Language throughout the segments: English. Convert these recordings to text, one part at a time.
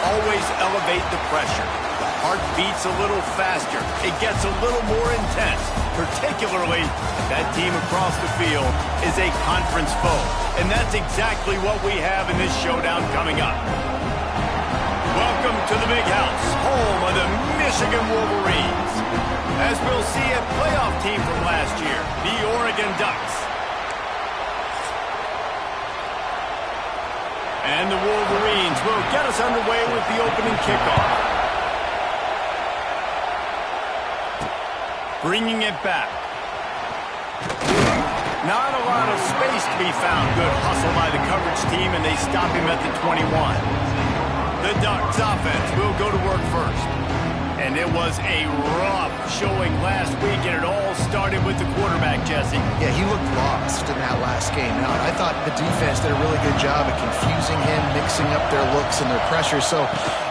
always elevate the pressure. The heart beats a little faster. It gets a little more intense, particularly if that team across the field is a conference foe. And that's exactly what we have in this showdown coming up. Welcome to the Big House, home of the Michigan Wolverines. As we'll see, a playoff team from last year, the Oregon Ducks. And the Wolverines will get us underway with the opening kickoff. Bringing it back. Not a lot of space to be found. Good hustle by the coverage team, and they stop him at the 21. The Ducks offense will go to work first. And it was a rough showing last week, and it all started with the quarterback, Jesse. Yeah, he looked lost in that last game. Now, I thought the defense did a really good job of confusing him, mixing up their looks and their pressure. So,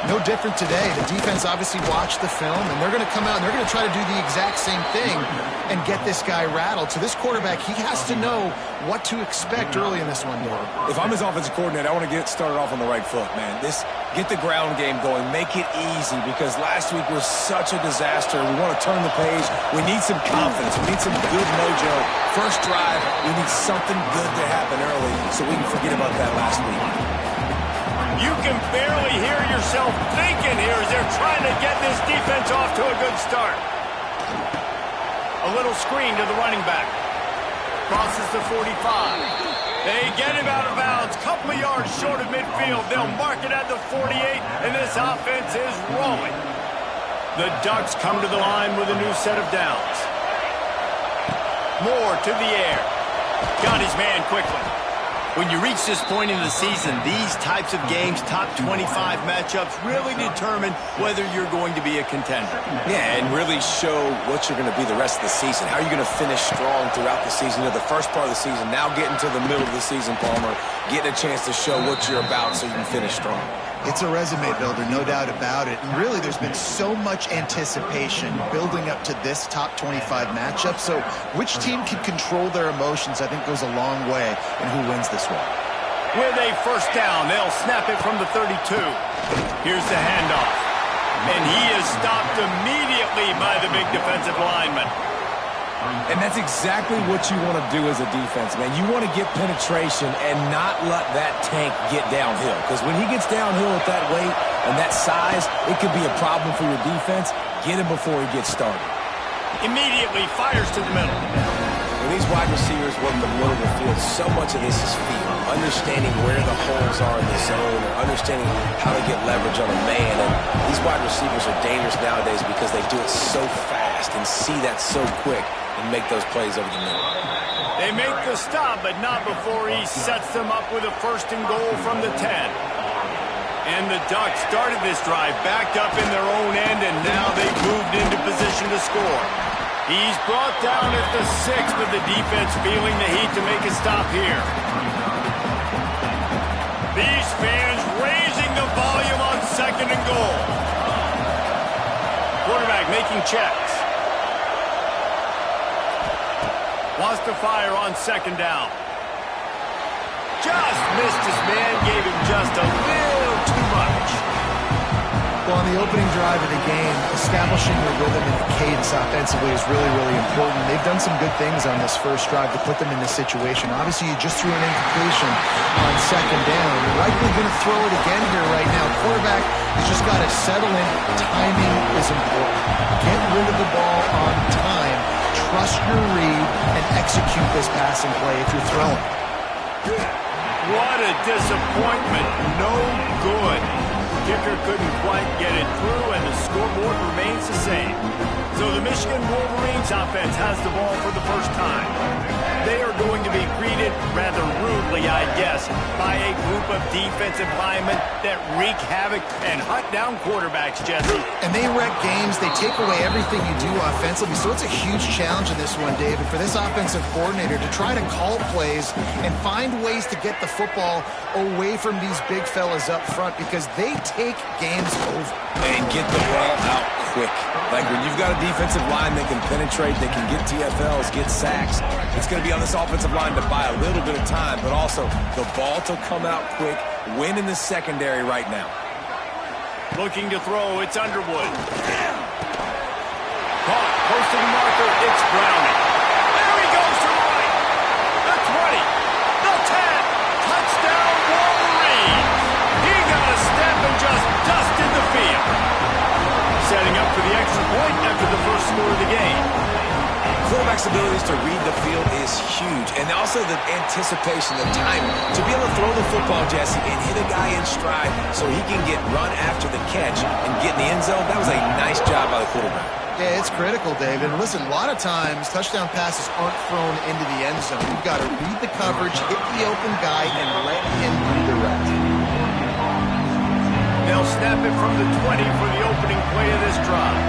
no different today. The defense obviously watched the film, and they're going to come out and they're going to try to do the exact same thing and get this guy rattled. So this quarterback, he has to know what to expect early in this one, Dave. If I'm his offensive coordinator, I want to get started off on the right foot, man. Get the ground game going. Make it easy, because last week was such a disaster. We want to turn the page. We need some confidence. We need some good mojo. First drive, we need something good to happen early so we can forget about that last week. You can barely hear yourself thinking here as they're trying to get this defense off to a good start. A little screen to the running back. Crosses the 45. They get him out of bounds. Couple of yards short of midfield. They'll mark it at the 48, and this offense is rolling. The Ducks come to the line with a new set of downs. Moore to the air. Got his man quickly. When you reach this point in the season, these types of games, top 25 matchups, really determine whether you're going to be a contender. Yeah, and really show what you're going to be the rest of the season. How are you going to finish strong throughout the season? You know, the first part of the season, now getting to the middle of the season, Palmer, getting a chance to show what you're about so you can finish strong. It's a resume builder, no doubt about it. And really, there's been so much anticipation building up to this top 25 matchup. So which team can control their emotions, I think, goes a long way in who wins this one. With a first down, they'll snap it from the 32. Here's the handoff. And he is stopped immediately by the big defensive lineman. And that's exactly what you want to do as a defense, man. You want to get penetration and not let that tank get downhill. Because when he gets downhill at that weight and that size, it could be a problem for your defense. Get him before he gets started. Immediately fires to the middle. When these wide receivers work the middle of the field, so much of this is feel. Understanding where the holes are in the zone, or understanding how to get leverage on a man. And these wide receivers are dangerous nowadays because they do it so fast and see that so quick and make those plays over the middle. They make the stop, but not before he sets them up with a first and goal from the 10. And the Ducks started this drive backed up in their own end, and now they've moved into position to score. He's brought down at the 6, but the defense feeling the heat to make a stop here. These fans raising the volume on second and goal. Quarterback making checks. Wants to fire on second down. Just missed his man, gave him just a little too much. Well, on the opening drive of the game, establishing the rhythm and the cadence offensively is really, really important. They've done some good things on this first drive to put them in this situation. Obviously, you just threw an incompletion on second down. You're likely going to throw it again here right now. Quarterback has just got to settle in. Timing is important. Get rid of the ball on time. Trust your read and execute this passing play if you're throwing. What a disappointment. No good. Kicker couldn't quite get it through, and the scoreboard remains the same. So the Michigan Wolverines offense has the ball for the first time. They are going to be greeted rather rudely, I guess, by a group of defensive linemen that wreak havoc and hunt down quarterbacks, Jesse. And they wreck games. They take away everything you do offensively. So it's a huge challenge in this one, David, for this offensive coordinator to try to call plays and find ways to get the football away from these big fellas up front, because they take games over. And get the ball out quick. Like when you've got a defensive line that can penetrate, they can get TFLs, get sacks, it's going to be on this offensive line to buy a little bit of time, but also the ball to come out quick, win in the secondary right now. Looking to throw, it's Underwood. Caught, close to the marker, it's Browning. There he goes to the right. The 20, the 10, touchdown Wolverine. He got a step and just dusted the field. Setting up for the extra point after the first score of the game. Quarterback's abilities to read the field is huge, and also the anticipation, the timing. To be able to throw the football, Jesse, and hit a guy in stride so he can get run after the catch and get in the end zone, that was a nice job by the quarterback. Yeah, it's critical, David. Listen, a lot of times, touchdown passes aren't thrown into the end zone. You've got to read the coverage, hit the open guy, and let him redirect. They'll snap it from the 20 for the opening play of this drive.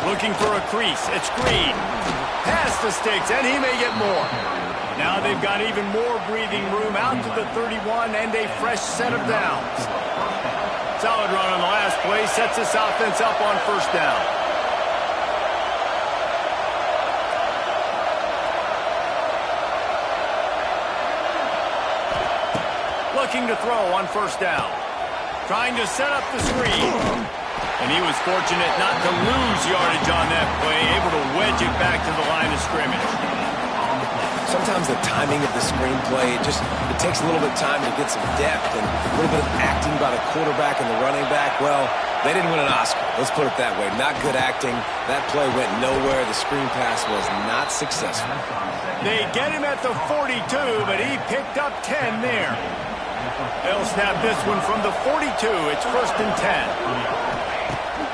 Looking for a crease. It's Green. Past the sticks, and he may get more. Now they've got even more breathing room out to the 31 and a fresh set of downs. Solid run on the last play. Sets this offense up on first down. Looking to throw on first down. Trying to set up the screen. And he was fortunate not to lose yardage on that play, able to wedge it back to the line of scrimmage. Sometimes the timing of the screenplay, it takes a little bit of time to get some depth and a little bit of acting by the quarterback and the running back. Well, they didn't win an Oscar. Let's put it that way. Not good acting. That play went nowhere. The screen pass was not successful. They get him at the 42, but he picked up 10 there. They'll snap this one from the 42. It's 1st and 10.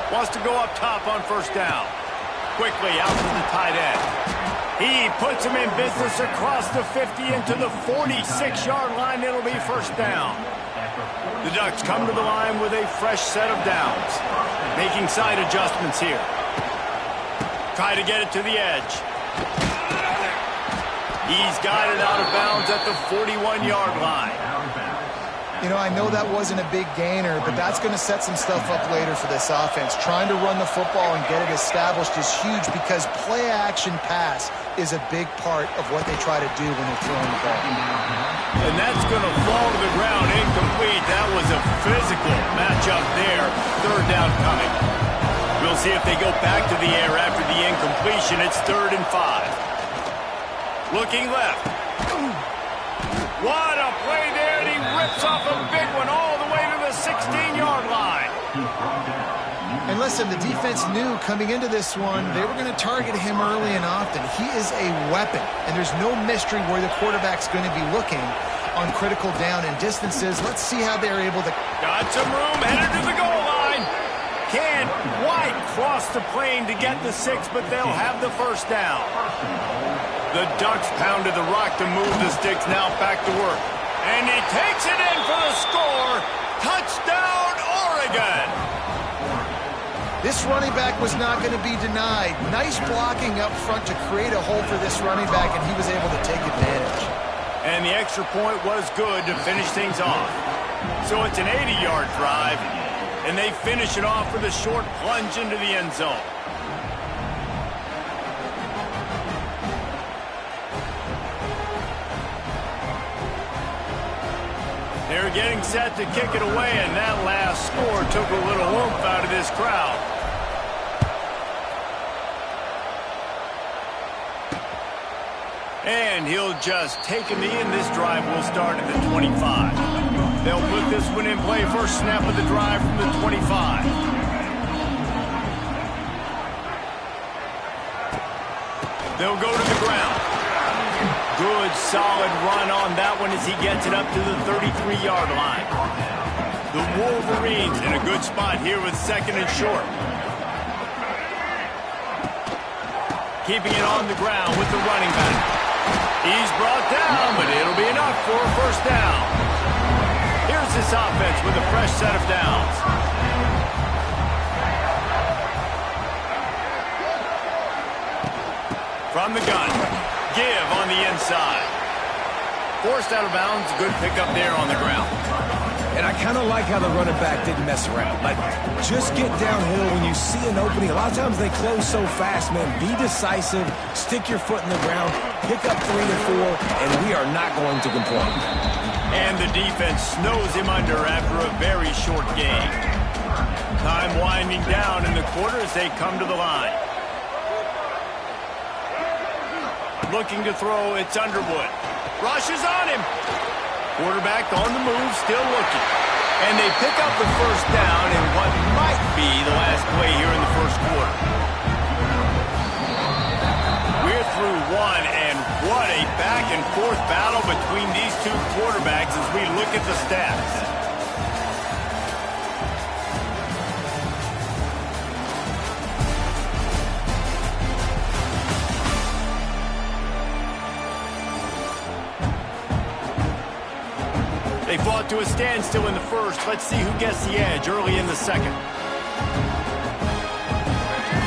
Wants to go up top on first down. Quickly out to the tight end. He puts him in business across the 50 into the 46-yard line. It'll be first down. The Ducks come to the line with a fresh set of downs. Making side adjustments here. Try to get it to the edge. He's got it out of bounds at the 41-yard line. You know, I know that wasn't a big gainer, but that's going to set some stuff up later for this offense. Trying to run the football and get it established is huge because play-action pass is a big part of what they try to do when they're throwing the ball. And that's going to fall to the ground incomplete. That was a physical matchup there. Third down coming. We'll see if they go back to the air after the incompletion. It's 3rd and 5. Looking left. What a play there, and he rips off a big one all the way to the 16-yard line. And listen, the defense knew coming into this one, they were going to target him early and often. He is a weapon, and there's no mystery where the quarterback's going to be looking on critical down and distances. Let's see how they're able to... Got some room, headed to the goal line. Can't quite cross the plane to get the 6, but they'll have the first down. The Ducks pounded the rock to move the sticks, now back to work. And he takes it in for the score. Touchdown, Oregon! This running back was not going to be denied. Nice blocking up front to create a hole for this running back, and he was able to take advantage. And the extra point was good to finish things off. So it's an 80-yard drive, and they finish it off with a short plunge into the end zone. They're getting set to kick it away, and that last score took a little oomph out of this crowd. And he'll just take him in. This drive will start at the 25. They'll put this one in play. First snap of the drive from the 25. They'll go to the ground. Good, solid run on that one as he gets it up to the 33-yard line. The Wolverines in a good spot here with 2nd and short. Keeping it on the ground with the running back. He's brought down, but it'll be enough for a first down. Here's this offense with a fresh set of downs. From the gun. Give on the inside. Forced out of bounds. Good pickup there on the ground. And I kind of like how the running back didn't mess around. Like, just get downhill when you see an opening. A lot of times they close so fast, man. Be decisive. Stick your foot in the ground. Pick up 3 to 4, and we are not going to complain. And the defense snows him under after a very short game. Time winding down in the quarter as they come to the line. Looking to throw, it's Underwood. Rushes on him. Quarterback on the move, still looking. And they pick up the first down in what might be the last play here in the first quarter. We're through one, and what a back-and-forth battle between these two quarterbacks as we look at the stats. They fought to a standstill in the first. Let's see who gets the edge early in the second.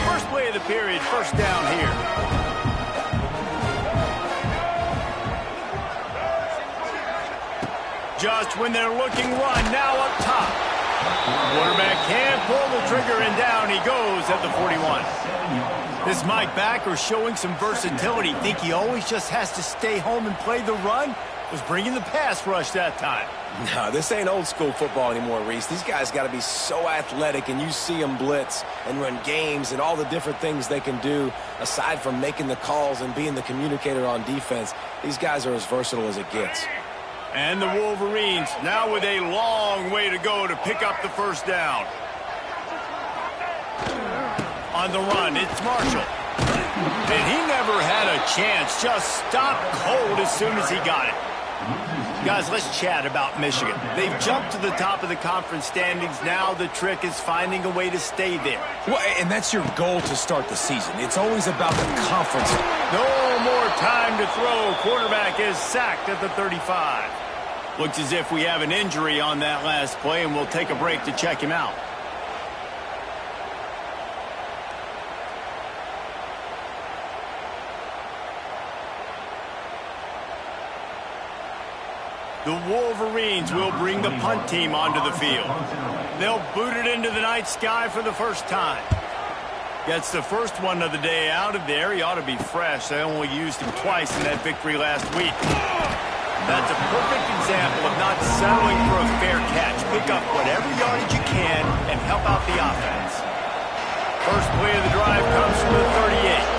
First play of the period, first down here. Just when they're looking run, now up top. Quarterback can't pull the trigger, and down he goes at the 41. This Mike backer showing some versatility. Think he always just has to stay home and play the run? Was bringing the pass rush that time. No, this ain't old school football anymore, Reese. These guys got to be so athletic, and you see them blitz and run games and all the different things they can do aside from making the calls and being the communicator on defense. These guys are as versatile as it gets. And the Wolverines now with a long way to go to pick up the first down. On the run, it's Marshall. And he never had a chance, just stopped cold as soon as he got it. Guys, let's chat about Michigan. They've jumped to the top of the conference standings. Now the trick is finding a way to stay there. Well, and that's your goal to start the season. It's always about the conference. No more time to throw. Quarterback is sacked at the 35. Looks as if we have an injury on that last play, and we'll take a break to check him out. The Wolverines will bring the punt team onto the field. They'll boot it into the night sky for the first time. Gets the first one of the day out of there. He ought to be fresh. They only used him twice in that victory last week. That's a perfect example of not settling for a fair catch. Pick up whatever yardage you can and help out the offense. First play of the drive comes from the 38.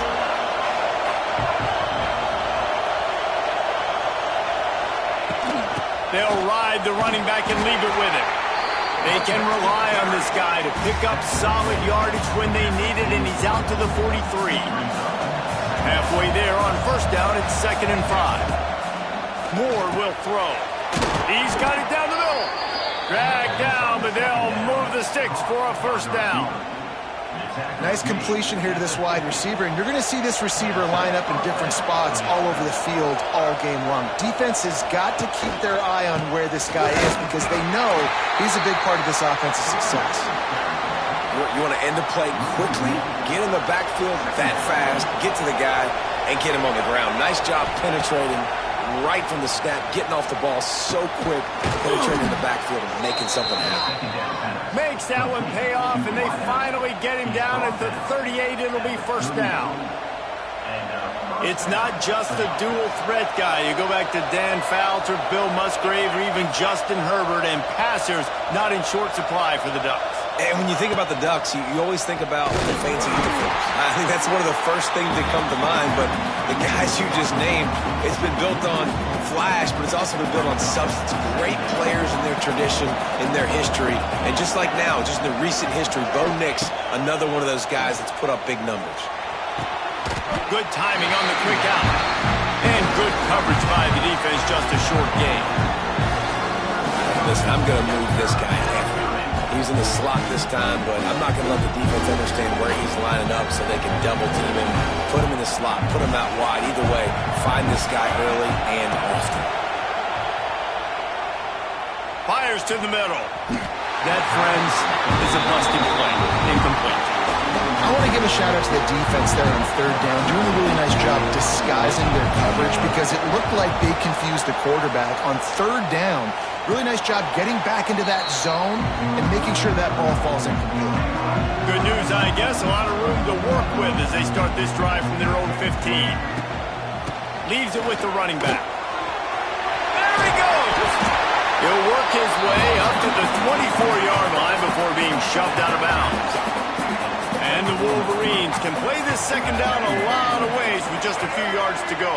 They'll ride the running back and leave it with him. They can rely on this guy to pick up solid yardage when they need it, and he's out to the 43. Halfway there on first down, it's 2nd and 5. Moore will throw. He's got it down the middle. Dragged down, but they'll move the sticks for a first down. Nice completion here to this wide receiver, and you're going to see this receiver line up in different spots all over the field all game long. Defense has got to keep their eye on where this guy is because they know he's a big part of this offense's success. You want to end the play quickly, get in the backfield that fast, get to the guy, and get him on the ground. Nice job penetrating right from the snap, getting off the ball so quick, penetrating the backfield and making something happen. Makes that one pay off, and they finally get him down at the 38. It'll be first down. It's not just the dual threat guy. You go back to Dan Fouts or Bill Musgrave or even Justin Herbert, and passers not in short supply for the Ducks. And when you think about the Ducks, you always think about the fancy uniforms. I think that's one of the first things that come to mind, but the guys you just named, it's been built on flash, but it's also been built on substance. Great players in their tradition, in their history, and just like now, just in the recent history, Bo Nix, another one of those guys that's put up big numbers. Good timing on the quick out. And good coverage by the defense, just a short game. Listen, I'm going to move this guy halfway. He's in the slot this time, but I'm not going to let the defense understand where he's lining up so they can double team him, put him in the slot, put him out wide. Either way, find this guy early and often. Fires to the middle. That, friends, is a busted play. Incomplete. I want to give a shout-out to the defense there on third down, doing a really nice job disguising their coverage because it looked like they confused the quarterback. On third down, really nice job getting back into that zone and making sure that ball falls incomplete. Good news, I guess. A lot of room to work with as they start this drive from their own 15. Leaves it with the running back. There he goes! He'll work his way up to the 24-yard line before being shoved out of bounds. And the Wolverines can play this second down a lot of ways with just a few yards to go.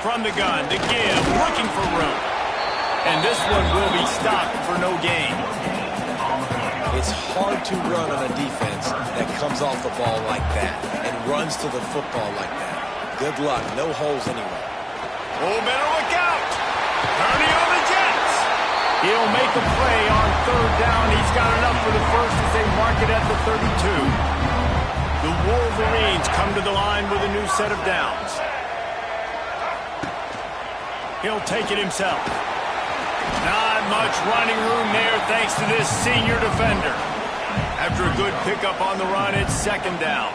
From the gun to give, looking for room. And this one will be stopped for no gain. It's hard to run on a defense that comes off the ball like that and runs to the football like that. Good luck. No holes anywhere. Oh, better look out. Purdy on the Jets. He'll make a play on third down. He's got enough for the first as they mark it at the 32. The Wolverines come to the line with a new set of downs. He'll take it himself. Not much running room there thanks to this senior defender. After a good pickup on the run, it's second down.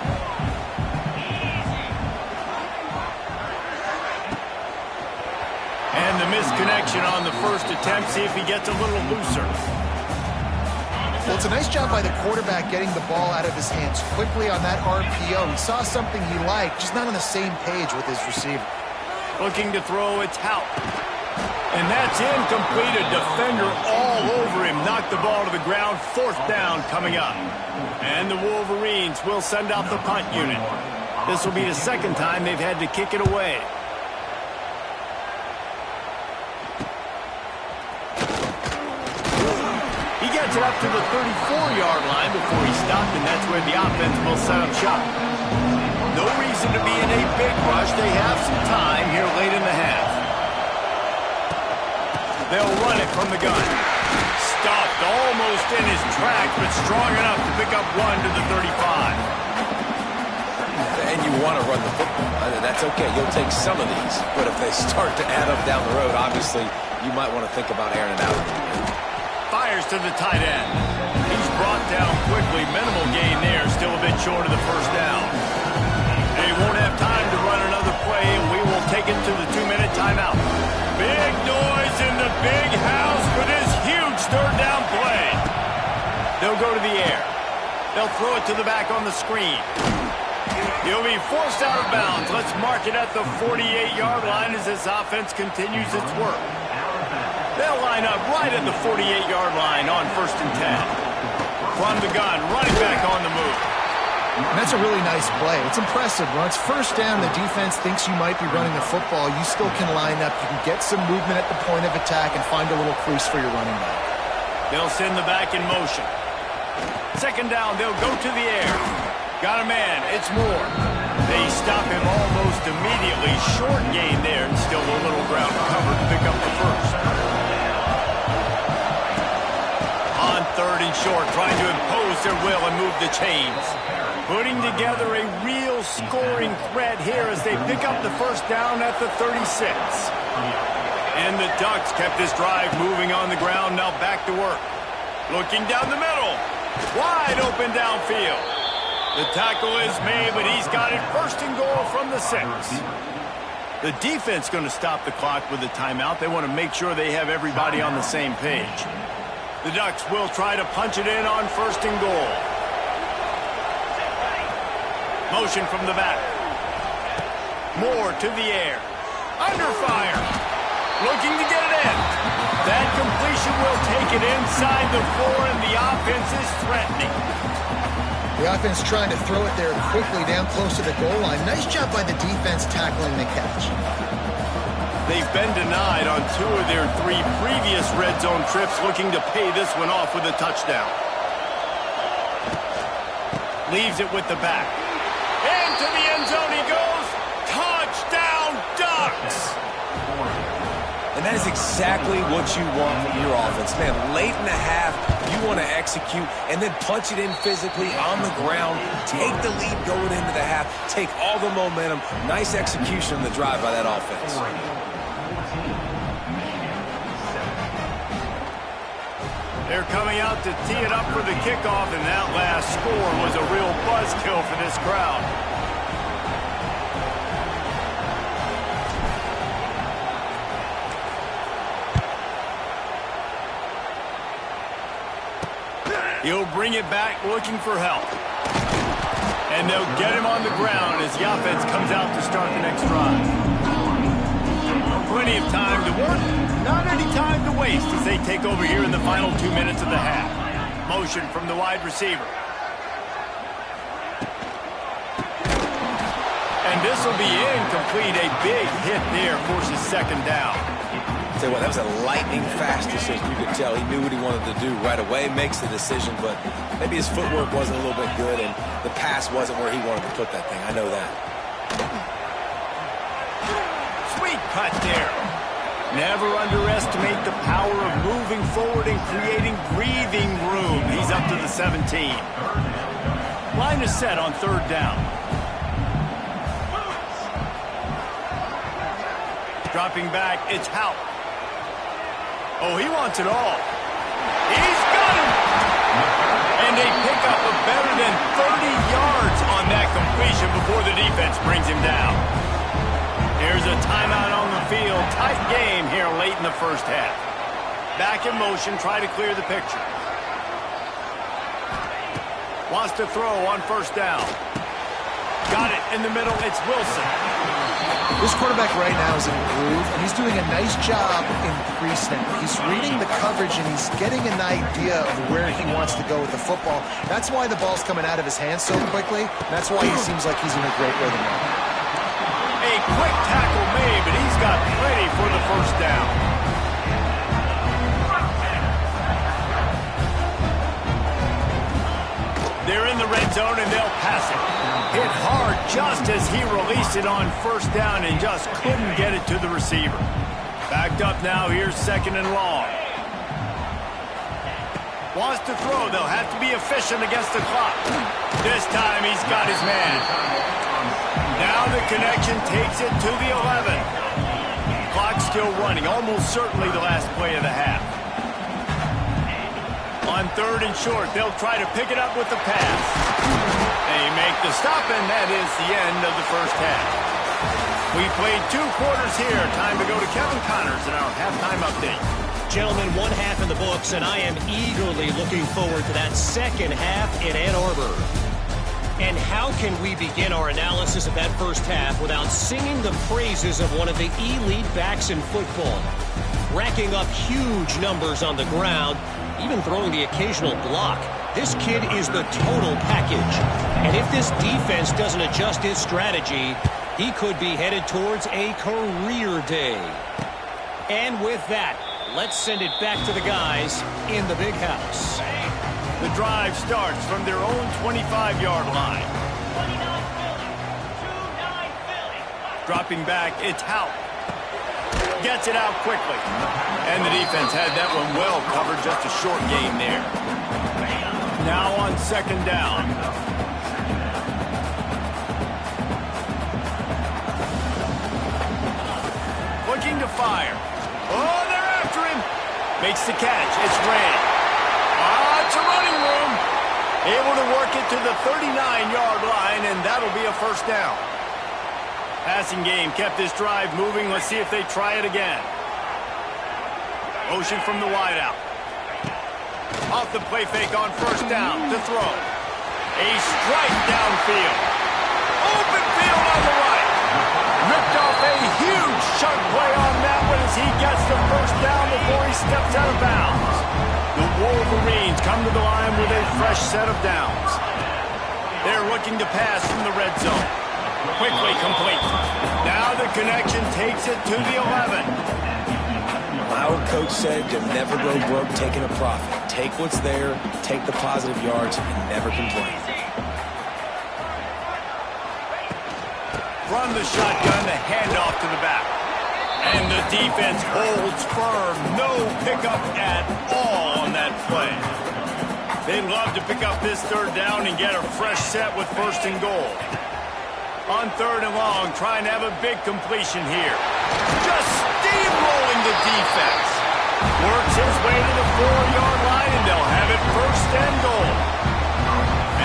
And the misconnection on the first attempt. See if he gets a little looser. Well, it's a nice job by the quarterback getting the ball out of his hands quickly on that RPO. He saw something he liked, just not on the same page with his receiver. Looking to throw, it's Hout. And that's incomplete. A defender all over him. Knocked the ball to the ground. Fourth down coming up. And the Wolverines will send out the punt unit. This will be the second time they've had to kick it away. He gets it up to the 34-yard line before he stopped, and that's where the offense will set up shop. No reason to be in a big rush. They have some time here late in the half. They'll run it from the gun. Stopped almost in his tracks, but strong enough to pick up one to the 35. And you want to run the football. That's okay. You'll take some of these. But if they start to add up down the road, obviously, you might want to think about airing it out. Fires to the tight end. He's brought down quickly. Minimal gain there. Still a bit short of the first down. They won't have time to run another play, and we will take it to the 2-minute timeout. Big noise in the big house for this huge third down play. They'll go to the air. They'll throw it to the back on the screen. He'll be forced out of bounds. Let's mark it at the 48-yard line as this offense continues its work. They'll line up right at the 48-yard line on 1st and 10. From the gun, running back on the move. And that's a really nice play. It's impressive. When it's first down, the defense thinks you might be running the football. You still can line up. You can get some movement at the point of attack and find a little crease for your running back. They'll send the back in motion. Second down, they'll go to the air. Got a man. It's Moore. They stop him almost immediately. Short gain there and still a little ground covered to pick up the first. On third and short, trying to impose their will and move the chains. Putting together a real scoring threat here as they pick up the first down at the 36. And the Ducks kept this drive moving on the ground, now back to work. Looking down the middle. Wide open downfield. The tackle is made, but he's got it first and goal from the 6. The defense going to stop the clock with a timeout. They want to make sure they have everybody on the same page. The Ducks will try to punch it in on 1st and goal. Motion from the back. Moore to the air. Under fire. Looking to get it in. That completion will take it inside the 4, and the offense is threatening. The offense trying to throw it there quickly down close to the goal line. Nice job by the defense tackling the catch. They've been denied on 2 of their 3 previous red zone trips, looking to pay this one off with a touchdown. Leaves it with the back. Into the end zone he goes. Touchdown, Ducks! And that is exactly what you want from your offense. Man, late in the half, you want to execute and then punch it in physically on the ground. Take the lead going into the half. Take all the momentum. Nice execution on the drive by that offense. They're coming out to tee it up for the kickoff, and that last score was a real buzzkill for this crowd. He'll bring it back looking for help. And they'll get him on the ground as the offense comes out to start the next drive. of time to work, not any time to waste as they take over here in the final 2 minutes of the half. Motion from the wide receiver. And this will be incomplete. A big hit there forces second down. Tell you what, that was a lightning-fast decision. You could tell he knew what he wanted to do right away, makes the decision, but maybe his footwork wasn't a little bit good, and the pass wasn't where he wanted to put that thing. I know that. Sweet cut there. Never underestimate the power of moving forward and creating breathing room. He's up to the 17. Line is set on third down. Dropping back, it's Hout. Oh, he wants it all. He's got him! And they pick up a better than 30 yards on that completion before the defense brings him down. Here's a timeout on the field. Tight game here late in the first half. Back in motion, try to clear the picture. Wants to throw on first down. Got it in the middle, it's Wilson. This quarterback right now is in a groove, and he's doing a nice job in pre-snap. He's reading the coverage, and he's getting an idea of where he wants to go with the football. That's why the ball's coming out of his hands so quickly. That's why he seems like he's in a great rhythm. A quick tackle made, but he's got plenty for the first down. They're in the red zone, and they'll pass it. Hit hard just as he released it on first down and just couldn't get it to the receiver. Backed up now, here's second and long. Wants to throw, they'll have to be efficient against the clock. This time he's got his man. Now the connection takes it to the 11. Clock still running, almost certainly the last play of the half. On third and short, they'll try to pick it up with the pass. They make the stop, and that is the end of the first half. We played 2 quarters here. Time to go to Kevin Connors in our halftime update. Gentlemen, 1 half in the books, and I am eagerly looking forward to that second half in Ann Arbor. And how can we begin our analysis of that first half without singing the praises of one of the elite backs in football? Racking up huge numbers on the ground, even throwing the occasional block. This kid is the total package. And if this defense doesn't adjust its strategy, he could be headed towards a career day. And with that, let's send it back to the guys in the big house. The drive starts from their own 25-yard line. Dropping back, it's Hout. Gets it out quickly. And the defense had that one well covered, just a short game there. Now on second down. Looking to fire. Oh, they're after him. Makes the catch. It's Ray. It's a running room. Able to work it to the 39-yard line, and that'll be a first down. Passing game kept this drive moving. Let's see if they try it again. Motion from the wideout. Off the play fake on first down to throw. A strike downfield. Open field on the right. Ripped off a huge chunk play on that one as he gets the first down before he steps out of bounds. The Wolverines come to the line with a fresh set of downs. They're looking to pass from the red zone. Quickly complete. Now the connection takes it to the 11. My old coach said you'll never go broke taking a profit. Take what's there, take the positive yards, and never complain. Run the shotgun, the handoff to the back. And the defense holds firm. No pickup at all on that play. They'd love to pick up this third down and get a fresh set with first and goal. On third and long, trying to have a big completion here. Just steamrolling the defense. Works his way to the 4-yard line, and they'll have it first and goal.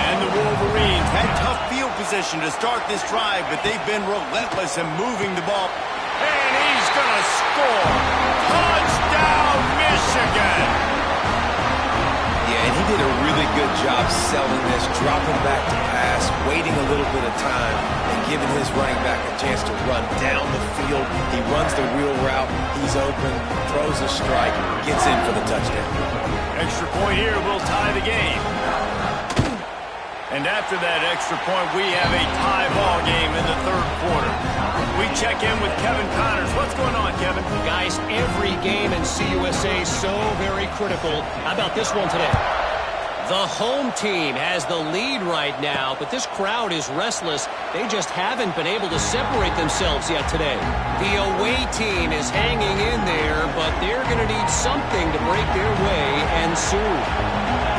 And the Wolverines had tough field position to start this drive, but they've been relentless in moving the ball. And he's going to score. Touchdown, Michigan! Yeah, Yeah, and he did a really good job selling this, dropping back to pass, waiting a little bit of time, and giving his running back a chance to run down the field. He runs the wheel route. He's open, throws a strike, gets in for the touchdown. Extra point here will tie the game. And after that extra point, we have a tie ball game in the third quarter. We check in with Kevin Connors. What's going on, Kevin? Guys, every game in CUSA is so very critical. How about this one today? The home team has the lead right now, but this crowd is restless. They just haven't been able to separate themselves yet today. The away team is hanging in there, but they're going to need something to break their way, and soon.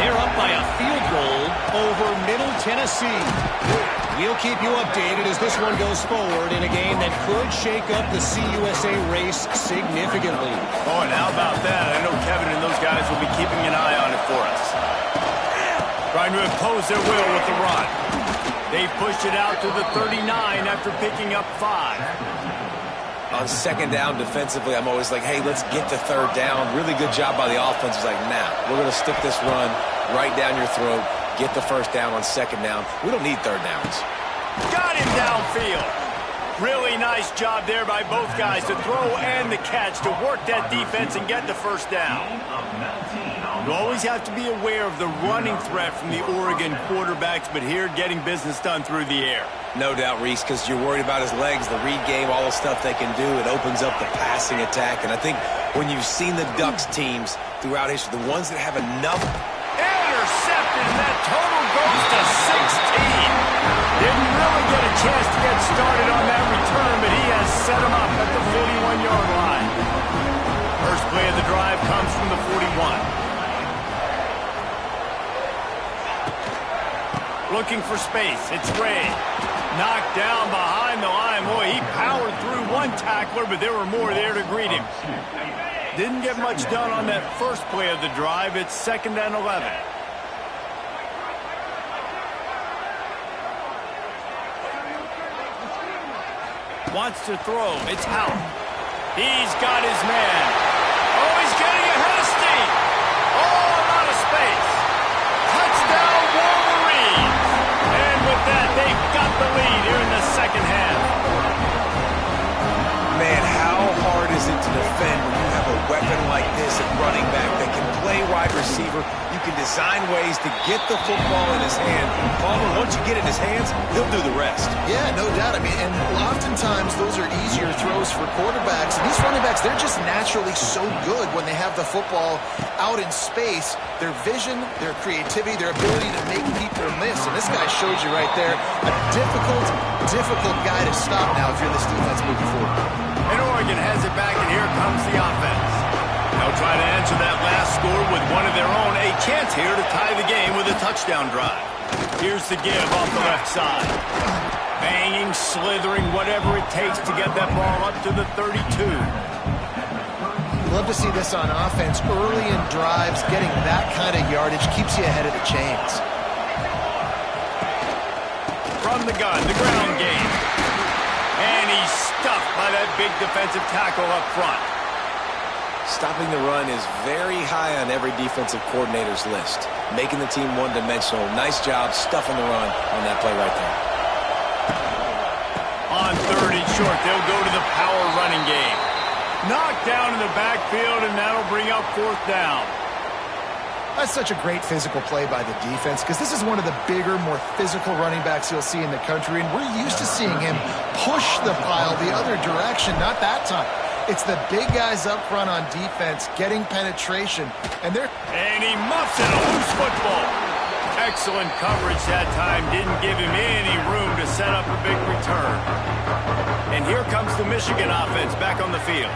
They're up by a field goal over Middle Tennessee. We'll keep you updated as this one goes forward in a game that could shake up the CUSA race significantly. Oh, and how about that? I know Kevin and those guys will be keeping an eye on it for us. Trying to impose their will with the run. They pushed it out to the 39 after picking up 5. On second down defensively, I'm always like, hey, let's get the third down. Really good job by the offense. It's like, nah, we're going to stick this run right down your throat, get the first down on second down. We don't need third downs. Got him downfield. Really nice job there by both guys to throw and the catch to work that defense and get the first down. You always have to be aware of the running threat from the Oregon quarterbacks, but here getting business done through the air. No doubt, Reese, because you're worried about his legs, the read game, all the stuff they can do. It opens up the passing attack. And I think when you've seen the Ducks teams throughout history, the ones that have enough. Intercepted, and that total goes to 16. Didn't really get a chance to get started on that return, but he has set him up at the 41-yard line. First play of the drive comes from the 41. Looking for space. It's Ray. Knocked down behind the line. Boy, he powered through one tackler, but there were more there to greet him. Didn't get much done on that first play of the drive. It's 2nd and 11. Wants to throw. It's Howard. He's got his man. Oh, he's getting ahead of steam. Oh, a lot of space. Touchdown, Wolverines. And with that, they've got the lead here in the second half. Man, how hard is it to defend when you have a weapon like this at running back that can play wide receiver? You can design ways to get the football in his hand. Palmer, once you get it in his hands, he'll do the rest. Yeah, no doubt. I mean, and oftentimes those are easier throws for quarterbacks. And these running backs, they're just naturally so good when they have the football out in space. Their vision, their creativity, their ability to make people miss. And this guy shows you right there a difficult guy to stop now if you're this defense moving forward. And Oregon has it back, and here comes the offense. They'll try to answer that last score with one of their own. A chance here to tie the game with a touchdown drive. Here's the give off the left side. Banging, slithering, whatever it takes to get that ball up to the 32. Love to see this on offense. Early in drives, getting that kind of yardage keeps you ahead of the chains. From the gun, the ground game. And he's stuffed by that big defensive tackle up front. Stopping the run is very high on every defensive coordinator's list. Making the team one-dimensional. Nice job stuffing the run on that play right there. On 3rd and short, they'll go to the power running game. Knocked down in the backfield, and that'll bring up 4th down. That's such a great physical play by the defense because this is one of the bigger, more physical running backs you'll see in the country, and we're used to seeing him push the pile the other direction. Not that time. It's the big guys up front on defense getting penetration, and he muffs in a loose football. Excellent coverage that time. Didn't give him any room to set up a big return. And here comes the Michigan offense back on the field.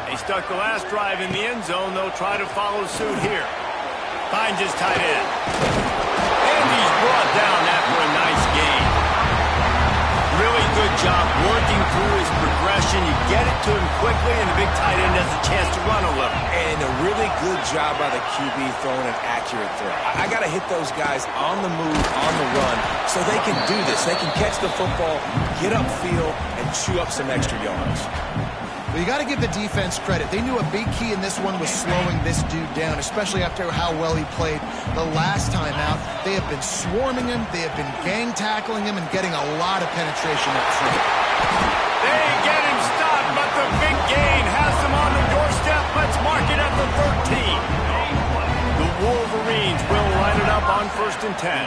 They stuck the last drive in the end zone. They'll try to follow suit here. Finds his tight end. And he's brought down after a nice gain. Really good job working through his progression. You get it to him quickly, and the big tight end has a chance to run a little. And a really good job by the QB throwing an accurate throw. I got to hit those guys on the move, on the run, so they can do this. They can catch the football, get upfield, and chew up some extra yards. Well, you got to give the defense credit. They knew a big key in this one was slowing this dude down, especially after how well he played the last time out. They have been swarming him. They have been gang tackling him and getting a lot of penetration up front. They get him stopped, but the big gain has them on the doorstep. Let's mark it at the 13. The Wolverines will line it up on 1st and 10.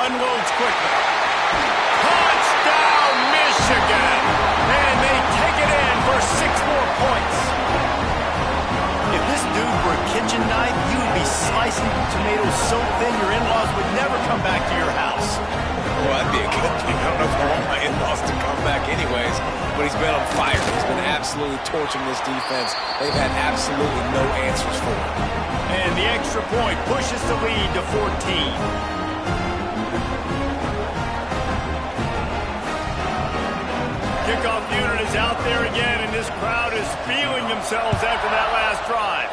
Unloads quickly. Touchdown, Michigan! And they take it in for 6 more points. If this dude were a kitchen knife, you would be slicing tomatoes so thin your in-laws would never come back to your house. Well, that'd be a good thing. I don't know if I want my in-laws to come back anyways, but he's been on fire. He's been absolutely torching this defense. They've had absolutely no answers for him. And the extra point pushes the lead to 14. Kickoff unit is out there again, and this crowd is feeling themselves after that last drive.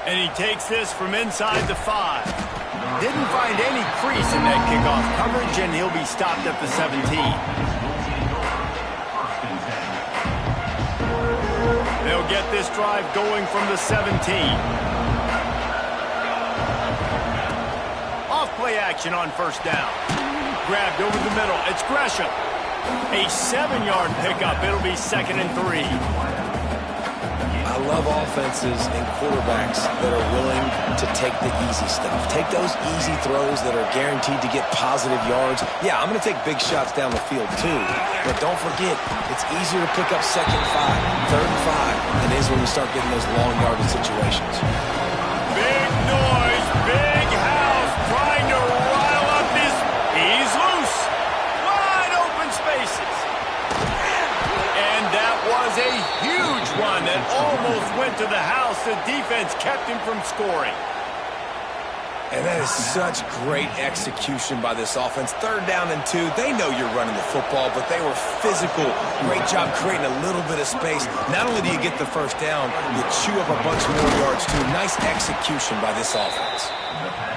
And he takes this from inside the 5. Didn't find any crease in that kickoff coverage, and he'll be stopped at the 17. They'll get this drive going from the 17. Off play action on 1st down. Grabbed over the middle. It's Gresham. A 7-yard pickup. It'll be 2nd and 3. I love offenses and quarterbacks that are willing to take the easy stuff. Take those easy throws that are guaranteed to get positive yards. Yeah, I'm going to take big shots down the field too. But don't forget, it's easier to pick up 2nd and 5, 3rd and 5 than it is when we start getting those long yardage situations. Big noise, big house, trying to rile up this. He's loose. Wide open spaces. And that was a huge one that almost went to the house. The defense kept him from scoring. And that is such great execution by this offense. 3rd down and 2. They know you're running the football, but they were physical. Great job creating a little bit of space. Not only do you get the 1st down, you chew up a bunch more yards too. Nice execution by this offense.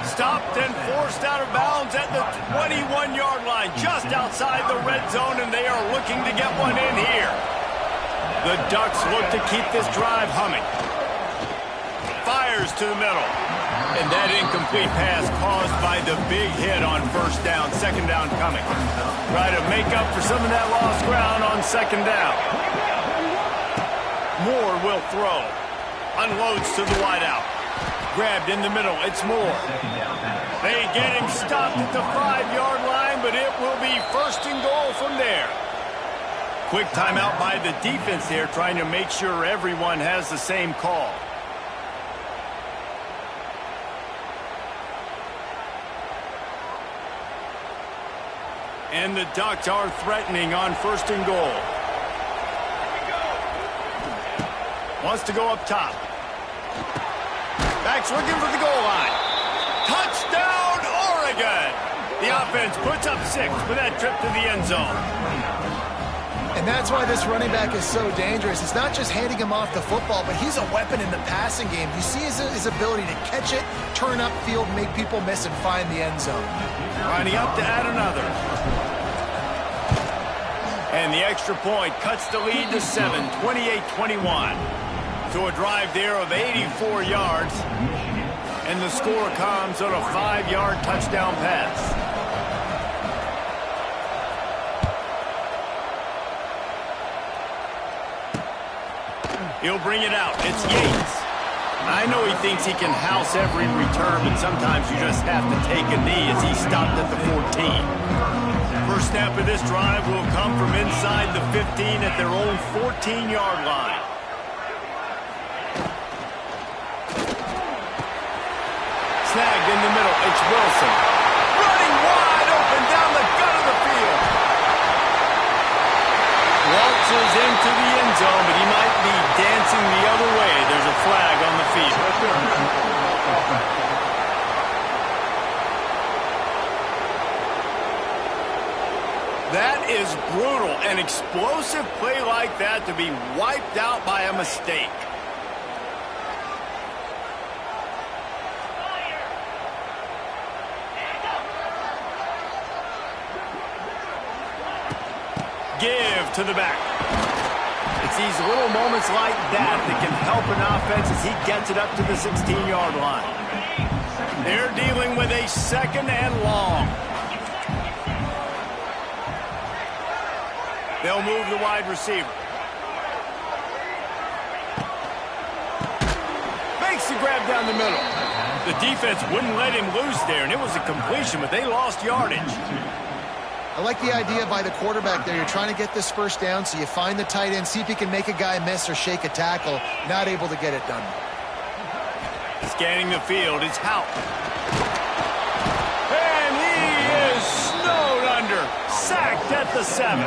Stopped and forced out of bounds at the 21-yard line, just outside the red zone, and they are looking to get one in here. The Ducks look to keep this drive humming. Fires to the middle. And that incomplete pass caused by the big hit on 1st down, 2nd down coming. Try to make up for some of that lost ground on 2nd down. Moore will throw. Unloads to the wideout. Grabbed in the middle. It's Moore. They get him stopped at the 5-yard line, but it will be 1st and goal from there. Quick timeout by the defense there, trying to make sure everyone has the same call. And the Ducks are threatening on 1st and goal. Wants to go up top. Backs looking for the goal line. Touchdown, Oregon! The offense puts up 6 with that trip to the end zone. And that's why this running back is so dangerous. It's not just handing him off the football, but he's a weapon in the passing game. You see his ability to catch it, turn upfield, make people miss, and find the end zone. Lining up to add another. And the extra point cuts the lead to 7, 28-21. To a drive there of 84 yards. And the score comes on a 5-yard touchdown pass. He'll bring it out. It's Yates. I know he thinks he can house every return, but sometimes you just have to take a knee as he stopped at the 14. First snap of this drive will come from inside the 15 at their own 14-yard line. Snagged in the middle. It's Wilson. Running wide open down the gut of the field. Waltzes into the end zone, but he might be dancing the other way. There's a flag on the field. That is brutal. An explosive play like that to be wiped out by a mistake. Give to the back. It's these little moments like that that can help an offense as he gets it up to the 16-yard line. They're dealing with a 2nd and long. They'll move the wide receiver. Makes the grab down the middle. The defense wouldn't let him loose there, and it was a completion, but they lost yardage. I like the idea by the quarterback there. You're trying to get this first down, so you find the tight end, see if he can make a guy miss or shake a tackle. Not able to get it done. Scanning the field is Hout. And he is snowed under. Sacked at the 7.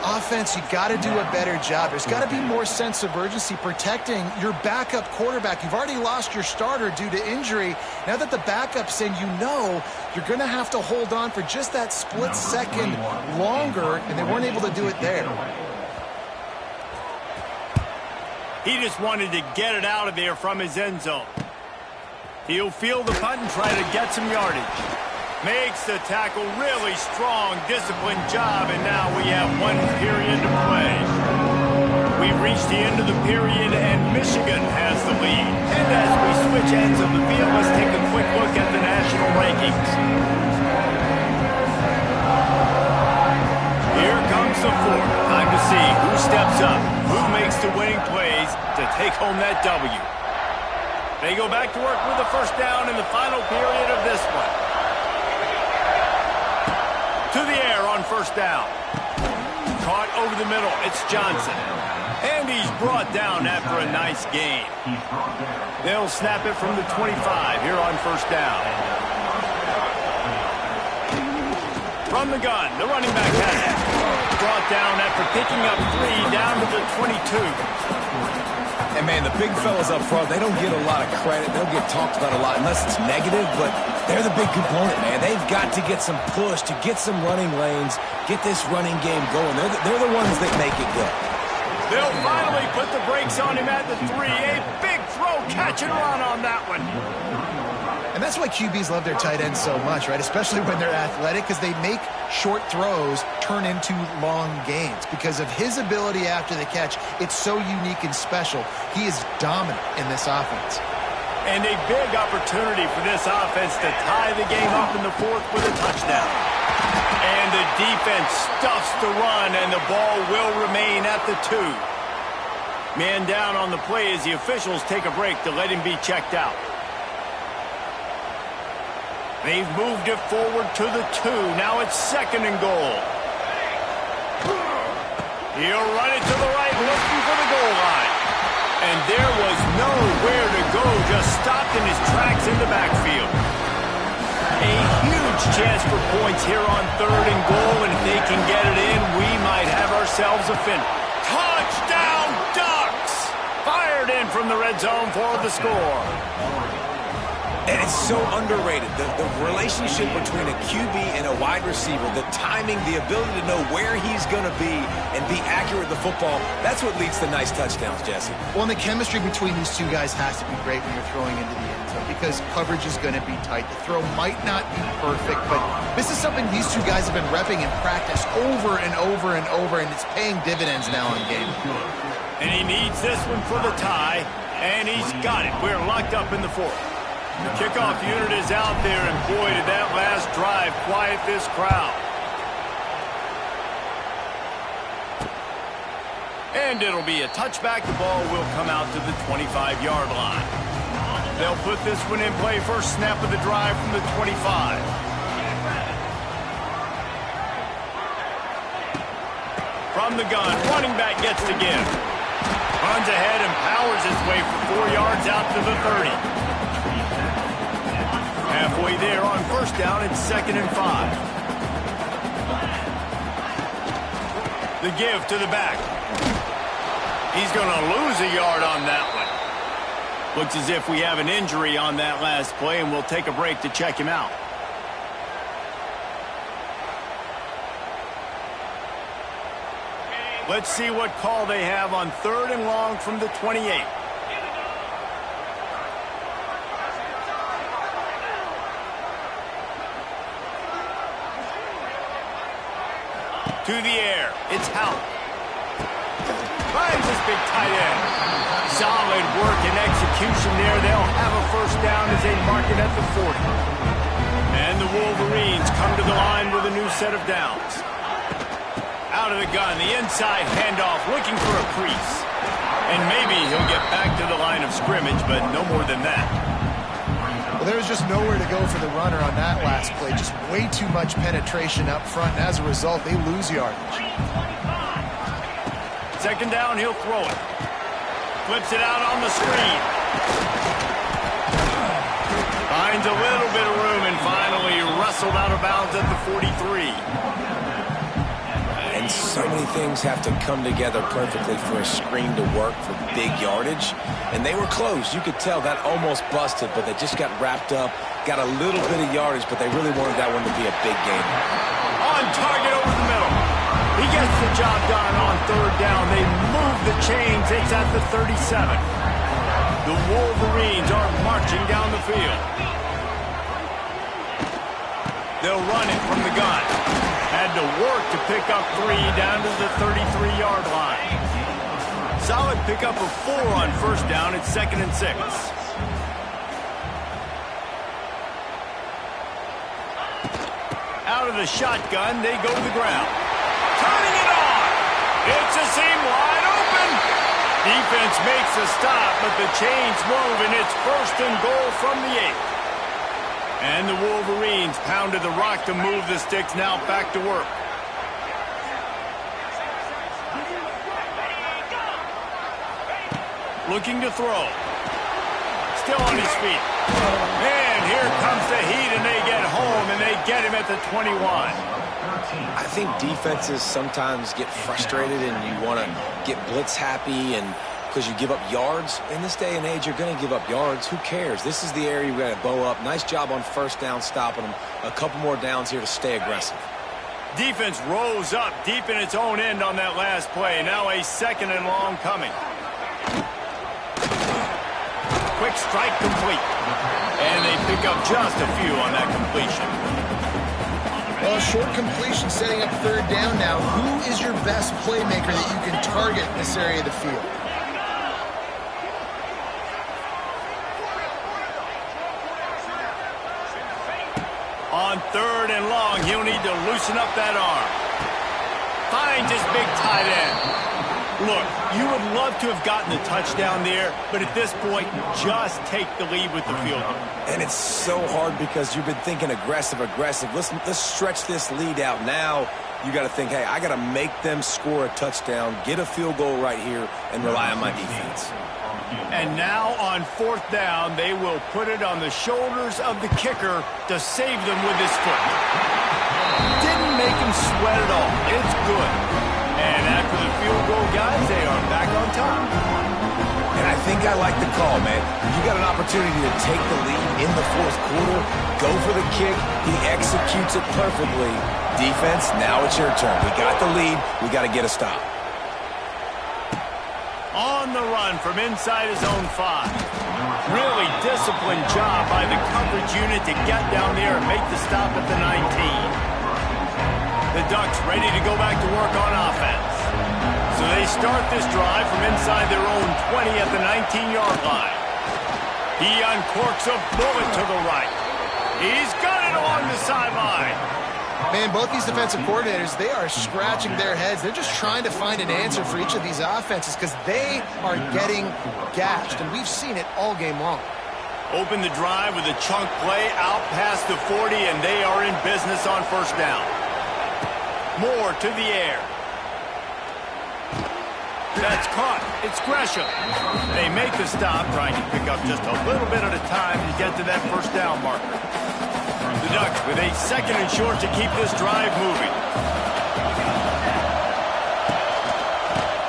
Offense, you got to do a better job. There's got to be more sense of urgency protecting your backup quarterback. You've already lost your starter due to injury. Now that the backup's in, you know you're going to have to hold on for just that split second longer, and they weren't able to do it there. He just wanted to get it out of there from his end zone. He'll field the punt and try to get some yardage. Makes the tackle, really strong, disciplined job, and now we have 1 period to play. We've reached the end of the period, and Michigan has the lead. And as we switch ends of the field, let's take a quick look at the national rankings. Here comes the 4th. Time to see who steps up, who makes the winning plays to take home that W. They go back to work with a first down in the final period of this one. To the air on first down. Caught over the middle. It's Johnson. And he's brought down after a nice gain. They'll snap it from the 25 here on first down. From the gun, the running back has it. Brought down after picking up 3 down to the 22. And, man, the big fellas up front, they don't get a lot of credit. They don't get talked about a lot unless it's negative, but they're the big component, man. They've got to get some push, to get some running lanes, get this running game going. They're the ones that make it go. They'll finally put the brakes on him at the 3. A big throw, catch and run on that one. And that's why QBs love their tight ends so much, right? Especially when they're athletic, because they make short throws turn into long gains. Because of his ability after the catch, it's so unique and special. He is dominant in this offense. And a big opportunity for this offense to tie the game up in the 4th with a touchdown. And the defense stuffs the run, and the ball will remain at the 2. Man down on the play as the officials take a break to let him be checked out. They've moved it forward to the 2. Now it's 2nd and goal. He'll run it to the right, looking for the goal line. And there was nowhere to go, just stopped in his tracks in the backfield. A huge chance for points here on 3rd and goal, and if they can get it in, we might have ourselves a finish. Touchdown, Ducks! Fired in from the red zone for the score. And it's so underrated. The relationship between a QB and a wide receiver, the timing, the ability to know where he's going to be and be accurate with the football, that's what leads to nice touchdowns, Jesse. Well, and the chemistry between these two guys has to be great when you're throwing into the end zone because coverage is going to be tight. The throw might not be perfect, but this is something these two guys have been repping in practice over and over and over, and it's paying dividends now in game. And he needs this one for the tie, and he's got it. We're locked up in the 4th. The kickoff unit is out there, and boy, did that last drive quiet this crowd. And it'll be a touchback. The ball will come out to the 25-yard line. They'll put this one in play. First snap of the drive from the 25. From the gun, running back gets the give. Runs ahead and powers his way for 4 yards out to the 30. Halfway there on first down, it's 2nd and 5. The give to the back. He's going to lose a yard on that one. Looks as if we have an injury on that last play, and we'll take a break to check him out. Let's see what call they have on 3rd and long from the 28. To the air. It's Howe. Finds this big tight end. Solid work and execution there. They'll have a first down as they mark it at the 40. And the Wolverines come to the line with a new set of downs. Out of the gun, the inside handoff, looking for a crease. And maybe he'll get back to the line of scrimmage, but no more than that. Well, there was just nowhere to go for the runner on that last play. Just way too much penetration up front, and as a result, they lose yardage. Second down, he'll throw it. Flips it out on the screen. Finds a little bit of room and finally wrestled out of bounds at the 43. And so many things have to come together perfectly for a screen to work for big yardage. And they were close. You could tell that almost busted, but they just got wrapped up, got a little bit of yardage, but they really wanted that one to be a big game. On target over the middle. He gets the job done on third down. They move the chains. It's at the 37. The Wolverines are marching down the field. They'll run it from the gun. Had to work to pick up 3 down to the 33-yard line. Solid pickup of 4 on first down. It's 2nd and 6. Out of the shotgun, they go to the ground. Turning it on. It's a seam wide open. Defense makes a stop, but the chains move, and it's 1st and goal from the 8. And the Wolverines pounded the rock to move the sticks, now back to work. Looking to throw. Still on his feet. And here comes the heat, and they get home, and they get him at the 21. I think defenses sometimes get frustrated and you want to get blitz happy and because you give up yards. In this day and age, you're going to give up yards. Who cares? This is the area you got to bow up. Nice job on first down stopping them. A couple more downs here to stay aggressive. Defense rose up deep in its own end on that last play. Now a 2nd and long coming. Quick strike complete. And they pick up just a few on that completion. Well, short completion setting up third down now. Who is your best playmaker that you can target in this area of the field? On 3rd and long, he'll need to loosen up that arm. Finds his big tight end. Look, you would love to have gotten the touchdown there, but at this point, just take the lead with the field goal. And it's so hard because you've been thinking aggressive. Let's stretch this lead out. Now you got to think, hey, I got to make them score a touchdown, get a field goal right here, and rely on my defense. And now on 4th down, they will put it on the shoulders of the kicker to save them with his foot. Didn't make him sweat at all. It's good. And after the field goal, guys, they are back on top. And I think I like the call, man. You got an opportunity to take the lead in the 4th quarter, go for the kick. He executes it perfectly. Defense, now it's your turn. We got the lead. We got to get a stop. On the run from inside his own 5. Really disciplined job by the coverage unit to get down there and make the stop at the 19. The Ducks ready to go back to work on offense. So they start this drive from inside their own 20 at the 19-yard line. He uncorks a bullet to the right. He's got it along the sideline. Man, both these defensive coordinators, they are scratching their heads. They're just trying to find an answer for each of these offenses because they are getting gashed, and we've seen it all game long. Open the drive with a chunk play out past the 40, and they are in business on first down. Moore to the air. That's caught. It's Gresham. They make the stop, trying to pick up just a little bit at a time to get to that first down marker. The Ducks with a 2nd and short to keep this drive moving.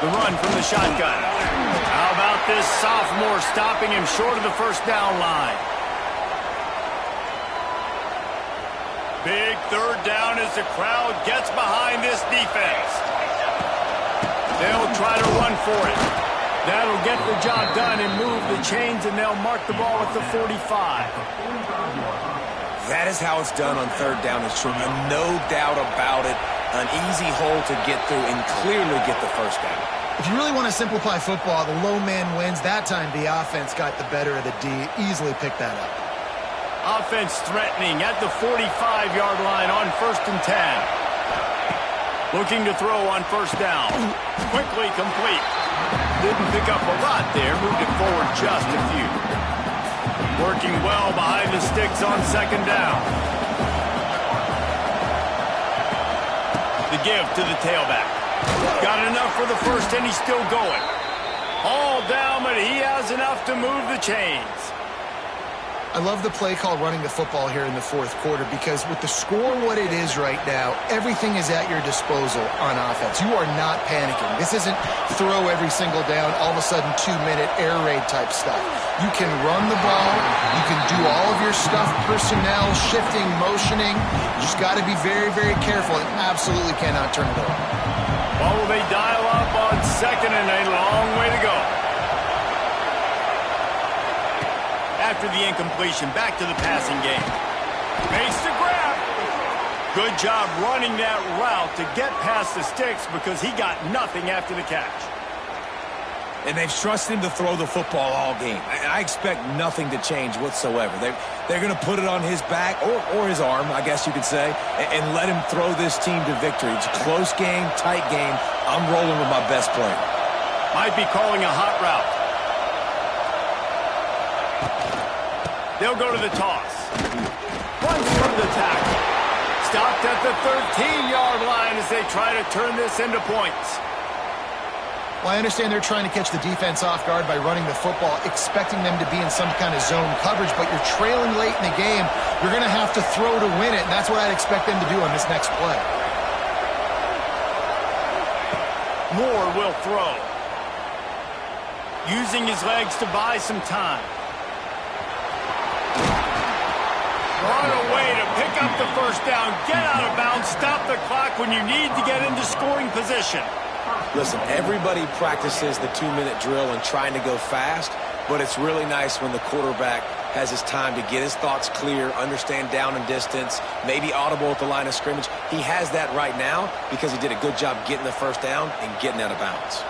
The run from the shotgun. How about this sophomore stopping him short of the first down line? Big 3rd down as the crowd gets behind this defense. They'll try to run for it. That'll get the job done and move the chains, and they'll mark the ball at the 45. That is how it's done on 3rd down and short. No doubt about it. an easy hole to get through and clearly get the first down. If you really want to simplify football, the low man wins. That time the offense got the better of the D. Easily picked that up. Offense threatening at the 45-yard line on 1st and 10. Looking to throw on 1st down. Quickly complete. Didn't pick up a lot there. Moved it forward just a few. Working well behind the sticks on 2nd down. The give to the tailback. Got enough for the first, and he's still going. All down, but he has enough to move the chains. I love the play call running the football here in the 4th quarter because with the score what it is right now, everything is at your disposal on offense. You are not panicking. This isn't throw every single down, all of a sudden 2-minute air raid type stuff. You can run the ball. You can do all of your stuff, personnel, shifting, motioning. You just got to be very, very careful and absolutely cannot turn it over. Well, will they dial up on 2nd and a long way to go? After the incompletion, back to the passing game. Makes the grab. Good job running that route to get past the sticks because he got nothing after the catch. And they've trusted him to throw the football all game. I expect nothing to change whatsoever. They're going to put it on his back or his arm, I guess you could say, and let him throw this team to victory. It's a close game, tight game. I'm rolling with my best player. Might be calling a hot route. They'll go to the toss. Runs from the tackle. Stopped at the 13-yard line as they try to turn this into points. Well, I understand they're trying to catch the defense off guard by running the football, expecting them to be in some kind of zone coverage, but you're trailing late in the game. You're going to have to throw to win it, and that's what I'd expect them to do on this next play. Moore will throw. Using his legs to buy some time. Run away to pick up the first down, get out of bounds, stop the clock when you need to get into scoring position. Listen, everybody practices the 2-minute drill and trying to go fast, but it's really nice when the quarterback has his time to get his thoughts clear, understand down and distance, maybe audible at the line of scrimmage. He has that right now because he did a good job getting the first down and getting out of bounds.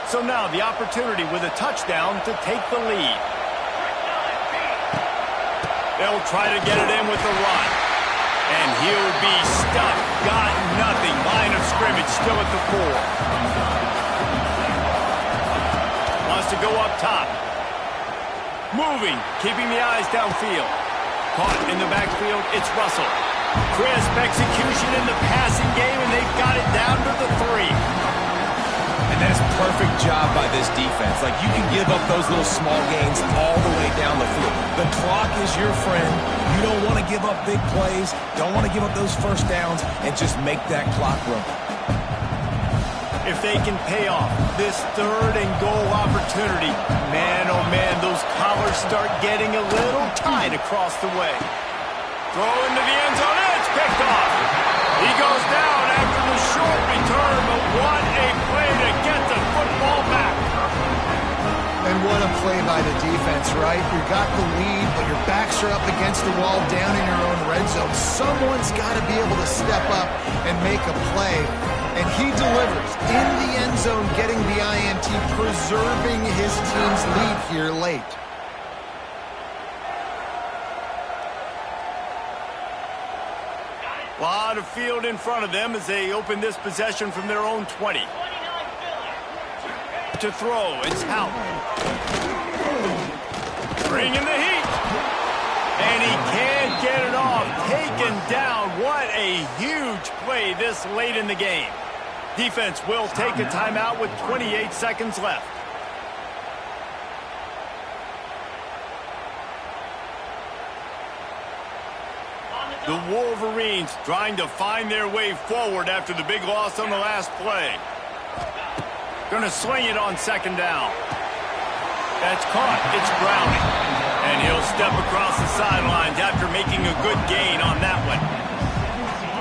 So now the opportunity with a touchdown to take the lead. They'll try to get it in with the run. And he'll be stuck. Got nothing. Line of scrimmage still at the 4. Wants to go up top. Moving. Keeping the eyes downfield. Caught in the backfield. It's Russell. Crisp execution in the passing game, and they've got it down to the 3. And that is a perfect job by this defense. Like, you can give up those little small gains all the way down the field. The clock is your friend. You don't want to give up big plays. Don't want to give up those first downs and just make that clock run. If they can pay off this 3rd and goal opportunity, man, oh man, those collars start getting a little tight across the way. Throw into the end zone. It's picked off. He goes down after the short return, but what a play to get the football back. And what a play by the defense, right? You got the lead, but your backs are up against the wall down in your own red zone. Someone's got to be able to step up and make a play. And he delivers in the end zone, getting the INT, preserving his team's lead here late. A lot of field in front of them as they open this possession from their own 20. To throw, it's Houck. Bringing the heat. And he can't get it off. Taken down. What a huge play this late in the game. Defense will take a timeout with 28 seconds left. The Wolverines trying to find their way forward after the big loss on the last play. Going to sling it on 2nd down. That's caught. It's Browning. And he'll step across the sidelines after making a good gain on that one.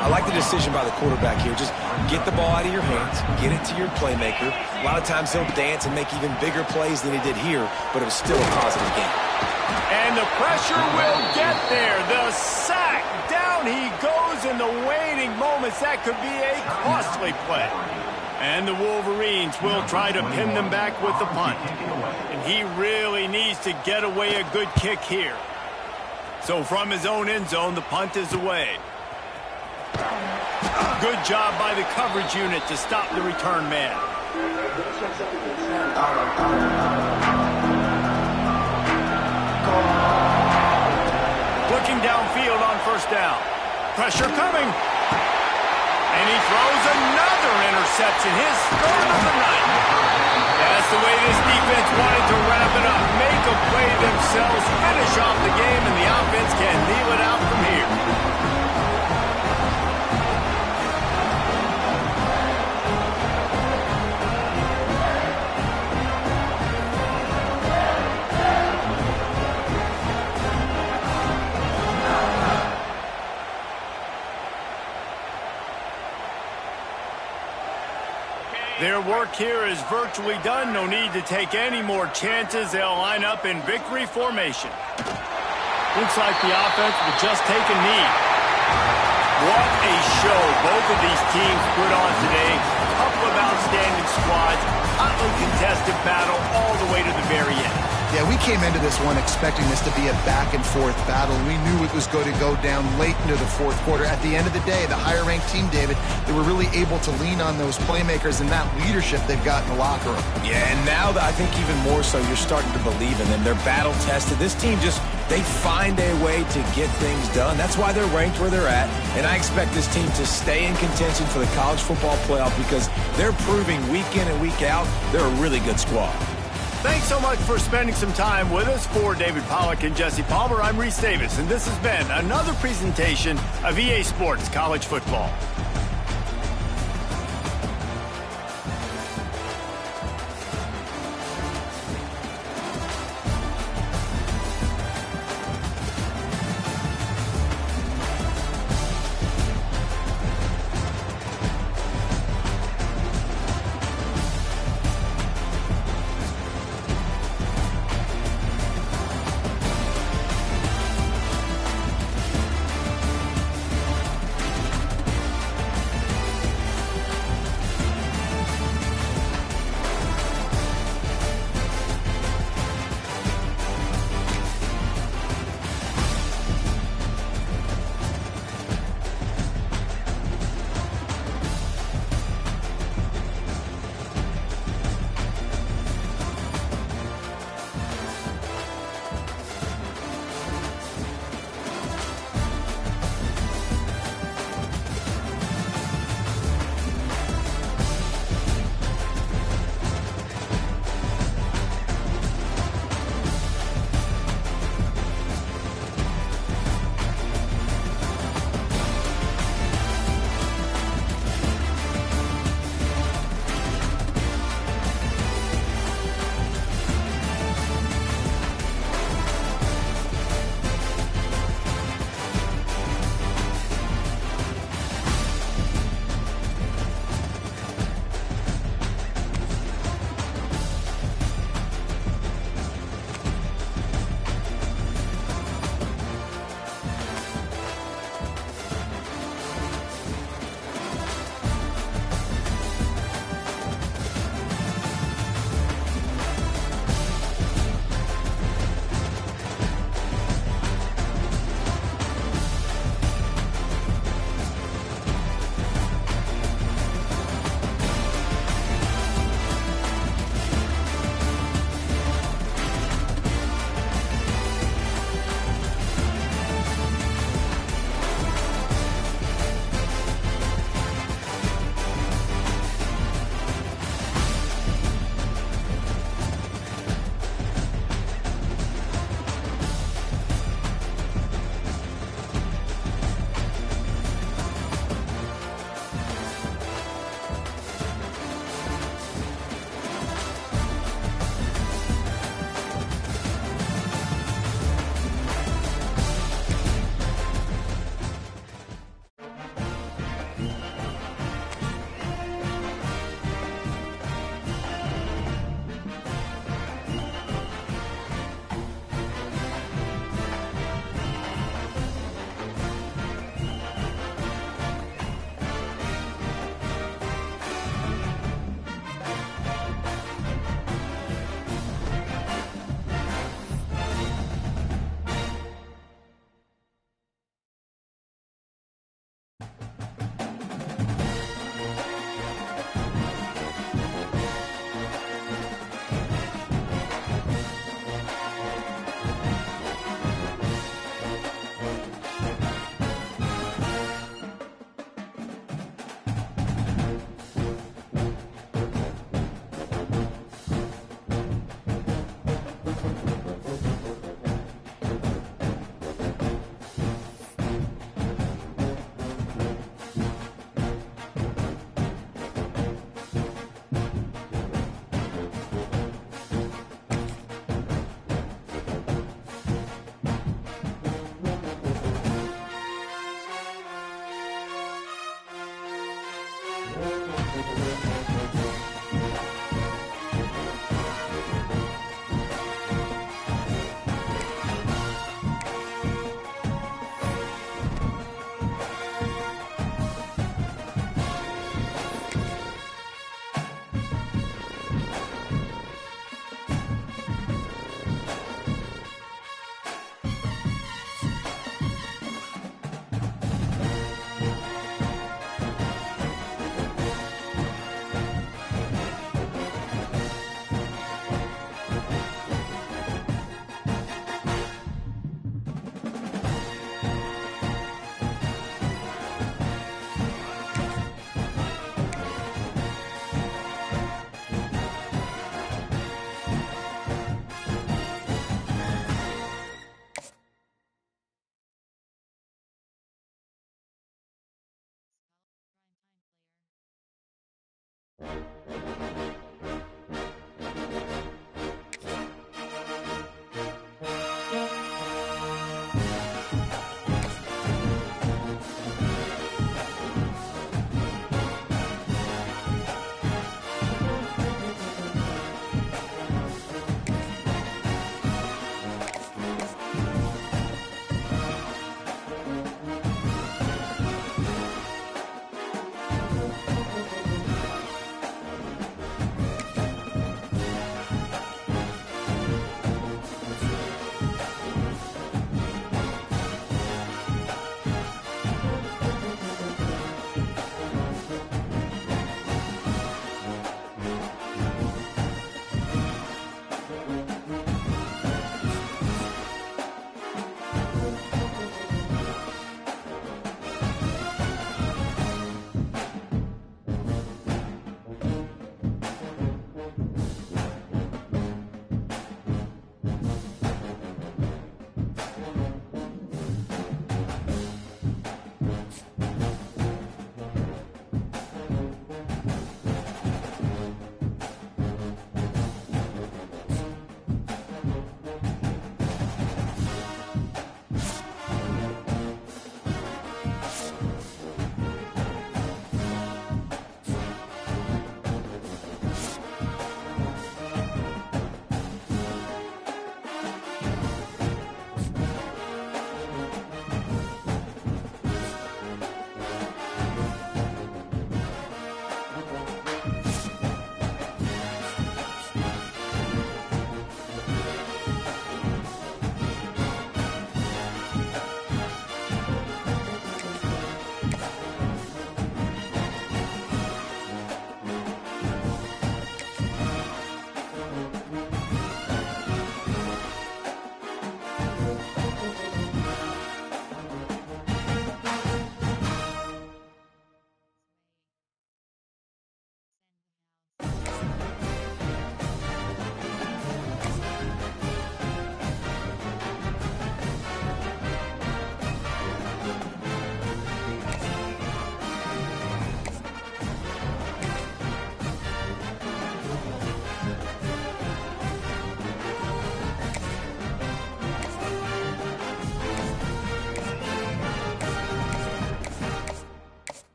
I like the decision by the quarterback here. Just get the ball out of your hands, get it to your playmaker. A lot of times he'll dance and make even bigger plays than he did here, but it was still a positive game. And the pressure will get there. The sack. Down he goes in the Wayne deciding moments, that could be a costly play. And the Wolverines will try to pin them back with the punt. And he really needs to get away a good kick here. So from his own end zone, the punt is away. Good job by the coverage unit to stop the return man. Looking downfield on first down. Pressure coming. And he throws another interception, his third of the night. That's the way this defense wanted to wrap it up. Make a play themselves, finish off the game, and the offense can kneel it out from here. Their work here is virtually done. No need to take any more chances. They'll line up in victory formation. Looks like the offense will just take a knee. What a show both of these teams put on today. A couple of outstanding squads. Hotly contested battle all the way to the very end. Yeah, we came into this one expecting this to be a back-and-forth battle. We knew it was going to go down late into the fourth quarter. At the end of the day, the higher-ranked team, David, they were really able to lean on those playmakers and that leadership they've got in the locker room. Yeah, and now I think even more so, you're starting to believe in them. They're battle-tested. This team they find a way to get things done. That's why they're ranked where they're at. And I expect this team to stay in contention for the college football playoff because they're proving week in and week out they're a really good squad. Thanks so much for spending some time with us. For David Pollack and Jesse Palmer, I'm Reese Davis, and this has been another presentation of EA Sports College Football.